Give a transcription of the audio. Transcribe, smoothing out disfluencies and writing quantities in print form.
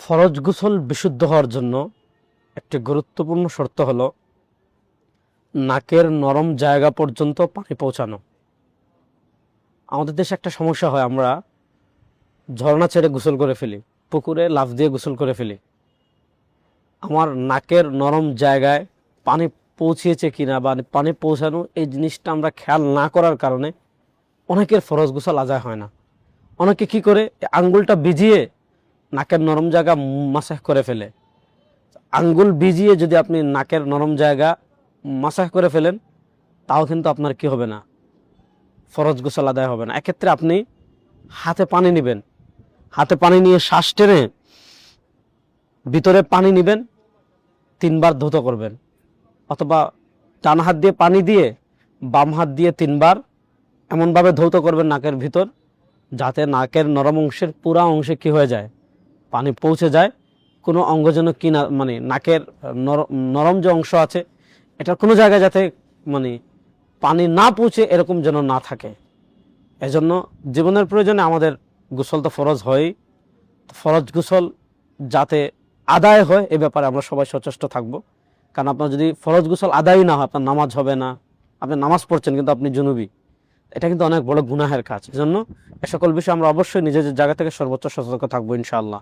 ফরজ গোসল বিশুদ্ধ হওয়ার জন্য একটি গুরুত্বপূর্ণ শর্ত হলো নাকের নরম জায়গা পর্যন্ত পানি পৌঁছানো। আমাদের দেশে একটা সমস্যা হয়, আমরা ঝর্ণা ছেড়ে গোসল করে ফেলি, পুকুরে লাফ দিয়ে গোসল করে ফেলি। আমার নাকের নরম জায়গায় পানি পৌঁছিয়েছে কিনা বা পানি পৌঁছানো এই জিনিসটা আমরা খেয়াল না করার কারণে অনেকের ফরজ গোসল আদায় হয় না। অনেকে কি করে, আঙ্গুলটা ভিজিয়ে নাকের নরম জায়গা মাসাজ করে ফেলে। আঙ্গুল ভিজিয়ে যদি আপনি নাকের নরম জায়গা মাসাজ করে ফেলেন, তাও কিন্তু আপনার কি হবে না, ফরজ গোসল আদায় হবে না। এক্ষেত্রে আপনি হাতে পানি নেবেন, হাতে পানি নিয়ে শ্বাস টেনে ভিতরে পানি নেবেন, 3 বার ধৌত করবেন, অথবা ডান হাত দিয়ে পানি দিয়ে বাম হাত দিয়ে 3 বার এমনভাবে ধৌত করবেন নাকের ভিতর, যাতে নাকের নরম অংশের পুরা অংশে কি হয়ে যায়, পানি পৌঁছে যায়। কোনো অঙ্গ যেন কি না, মানে নাকের নরম যে অংশ আছে এটার কোনো জায়গায় যাতে মানে পানি না পৌঁছে এরকম যেন না থাকে। এজন্য জীবনের প্রয়োজনে আমাদের গোসল তো ফরজ হয়ই, ফরজ গোসল যাতে আদায় হয় এ ব্যাপারে আমরা সবাই সচেষ্ট থাকব। কারণ আপনার যদি ফরজ গোসল আদায় না হয়, আপনার নামাজ হবে না। আপনি নামাজ পড়ছেন কিন্তু আপনি জুনুবি, এটা কিন্তু অনেক বড় গুনাহের কাজ। এজন্য এ সকল বিষয়ে আমরা অবশ্যই নিজেদের জায়গা থেকে সর্বোচ্চ সতর্ক থাকবো ইনশাআল্লাহ।